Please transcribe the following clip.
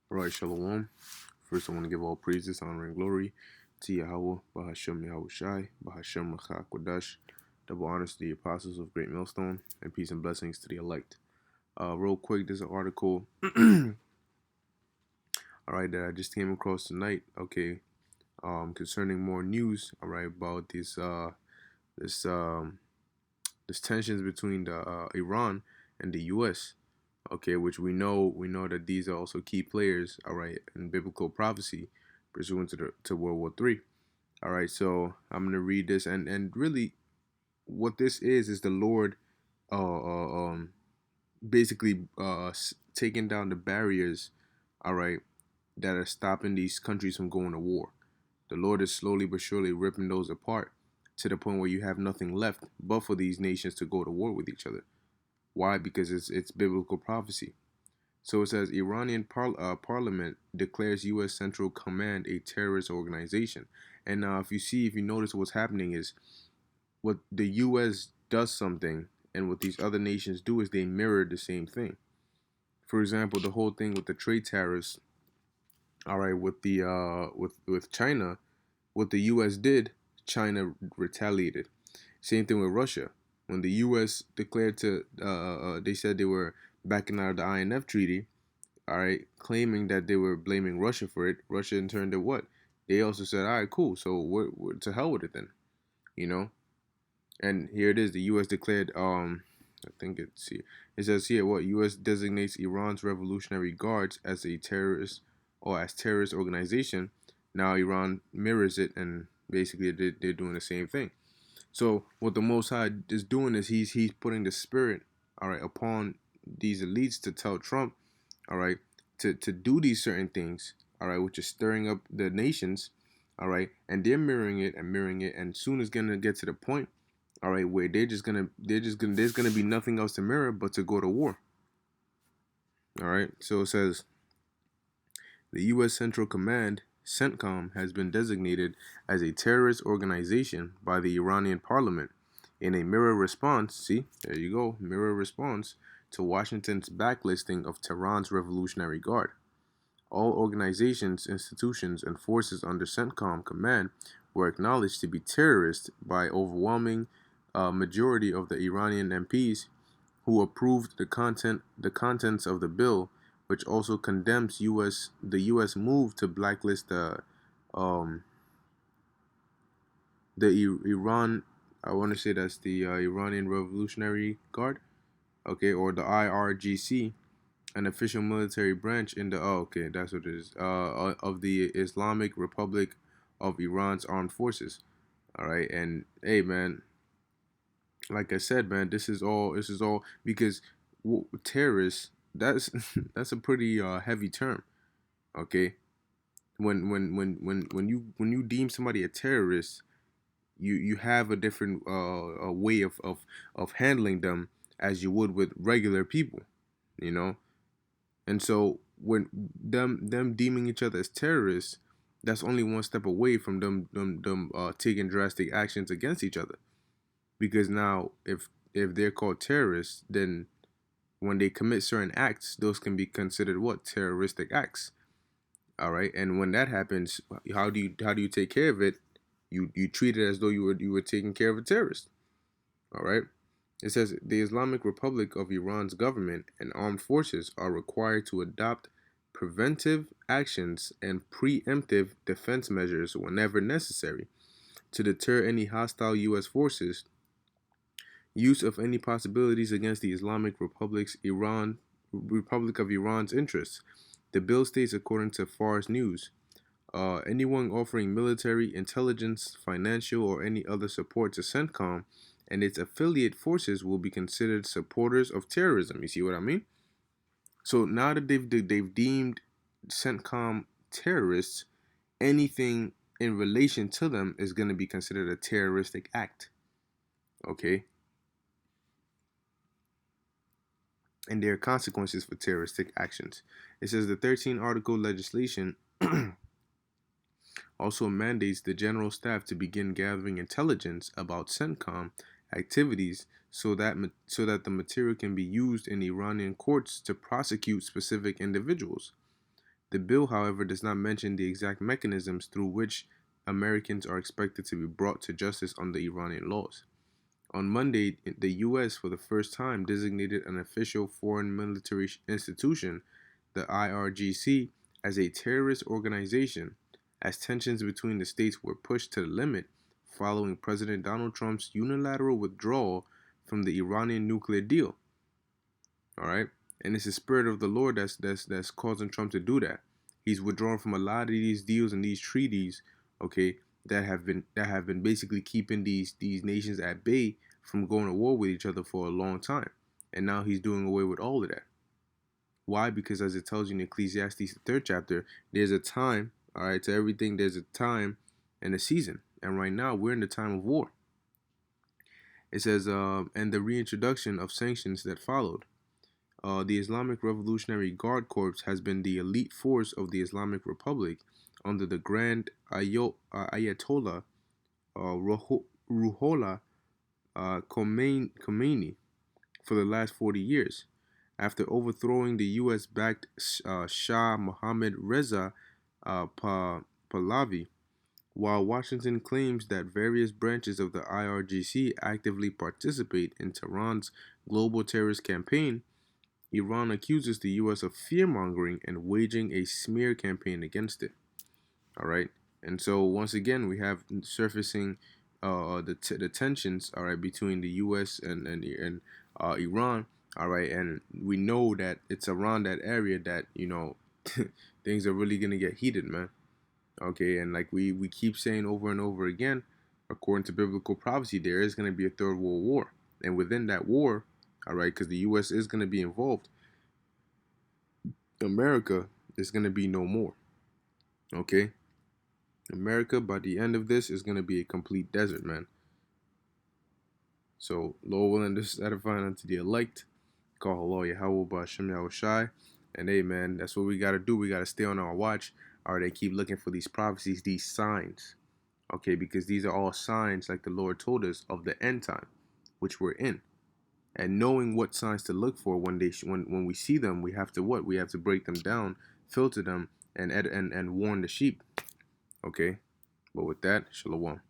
All right, Shalom. First, I want to give all praises, honor, and glory to Yahweh, Bahashem Yahweh Shai, Bahashem Rachak Kodash. Double honors to the apostles of Great Millstone, and peace and blessings to the elect. Real quick, there's an article, all right, that I just came across tonight. Okay, concerning more news, all right, about this this tensions between the Iran and the U.S. Okay, which we know that these are also key players, all right, in biblical prophecy, pursuant to World War III. All right, so I'm gonna read this, and really, what this is the Lord, basically taking down the barriers, all right, that are stopping these countries from going to war. The Lord is slowly but surely ripping those apart to the point where you have nothing left but for these nations to go to war with each other. Why? Because it's biblical prophecy. So it says Iranian parliament declares U.S. Central Command a terrorist organization. And if you notice what's happening is what the U.S. does something, and what these other nations do is they mirror the same thing. For example, the whole thing with the trade tariffs, all right, with the with China, what the U.S. did, China retaliated. Same thing with Russia. When the U.S. declared they said they were backing out of the INF treaty, all right, claiming that they were blaming Russia for it. Russia in turn did what? They also said, all right, cool. So we're to hell with it then, you know. And here it is. The U.S. declared, I think it's here. It says here what U.S. designates Iran's Revolutionary Guards as a terrorist or as terrorist organization. Now Iran mirrors it, and basically they're doing the same thing. So what the Most High is doing is he's putting the spirit, all right, upon these elites to tell Trump, all right, to do these certain things, all right, which is stirring up the nations, all right, and they're mirroring it and mirroring it, and soon it's gonna get to the point, all right, where there's gonna be nothing else to mirror but to go to war, all right. So it says the U.S. Central Command, CENTCOM, has been designated as a terrorist organization by the Iranian parliament in a mirror response, see, there you go, mirror response to Washington's backlisting of Tehran's Revolutionary Guard. All organizations, institutions, and forces under CENTCOM command were acknowledged to be terrorists by overwhelming majority of the Iranian MPs who approved the contents of the bill, which also condemns the U.S. move to blacklist um, the Iran. I want to say that's the Iranian Revolutionary Guard, okay, or the IRGC, an official military branch in the okay, that's what it is, of the Islamic Republic of Iran's armed forces. All right, and hey, man, like I said, man, this is all because terrorists. That's that's a pretty heavy term. Okay, when you deem somebody a terrorist, you have a different a way of handling them as you would with regular people, you know. And so when them deeming each other as terrorists, that's only one step away from them taking drastic actions against each other. Because now, if they're called terrorists, then when they commit certain acts, those can be considered what, terroristic acts. All right, and when that happens, how do you take care of it? You treat it as though you were taking care of a terrorist. All right. It says the Islamic Republic of Iran's government and armed forces are required to adopt preventive actions and preemptive defense measures whenever necessary to deter any hostile U.S. forces use of any possibilities against the Republic of Iran's interests. The bill states, according to Fars News, anyone offering military, intelligence, financial, or any other support to CENTCOM and its affiliate forces will be considered supporters of terrorism. You see what I mean? So now that they've deemed CENTCOM terrorists, anything in relation to them is going to be considered a terroristic act. Okay, and there are consequences for terroristic actions. It says the 13 article legislation also mandates the general staff to begin gathering intelligence about CENTCOM activities so that the material can be used in Iranian courts to prosecute specific individuals. The bill, however, does not mention the exact mechanisms through which Americans are expected to be brought to justice under Iranian laws. On Monday, the U.S. for the first time designated an official foreign military institution, the IRGC, as a terrorist organization, as tensions between the states were pushed to the limit following President Donald Trump's unilateral withdrawal from the Iranian nuclear deal. All right, and it's the spirit of the Lord that's causing Trump to do that. He's withdrawn from a lot of these deals and these treaties, okay, that have been basically keeping these nations at bay from going to war with each other for a long time, and now he's doing away with all of that. Why? Because as it tells you in Ecclesiastes, the third chapter, there's a time, all right, to everything. There's a time and a season, and right now we're in the time of war. It says, and the reintroduction of sanctions that followed. The Islamic Revolutionary Guard Corps has been the elite force of the Islamic Republic under the Grand Ayatollah Ruhollah Khomeini for the last 40 years. After overthrowing the U.S.-backed Shah Mohammad Reza Pahlavi, while Washington claims that various branches of the IRGC actively participate in Tehran's global terrorist campaign, Iran accuses the U.S. of fear-mongering and waging a smear campaign against it. All right, and so once again we have surfacing the tensions, all right, between the U.S. and Iran, all right, and we know that it's around that area that things are really gonna get heated, man. Okay, and like we keep saying over and over again, according to biblical prophecy, there is gonna be a third world war, and within that war, all right, because the U.S. is gonna be involved, America is gonna be no more. Okay, America by the end of this is gonna be a complete desert, man. So, Lord willing, this is edifying unto the elect. Call Allah Yahweh Ba'Shem Yahushai. And hey, man, that's what we got to do. We got to stay on our watch. All right, they keep looking for these prophecies, these signs. Okay, because these are all signs, like the Lord told us, of the end time, which we're in. And knowing what signs to look for when we see them, we have to what? We have to break them down, filter them, and warn the sheep. Okay, but with that, shalom.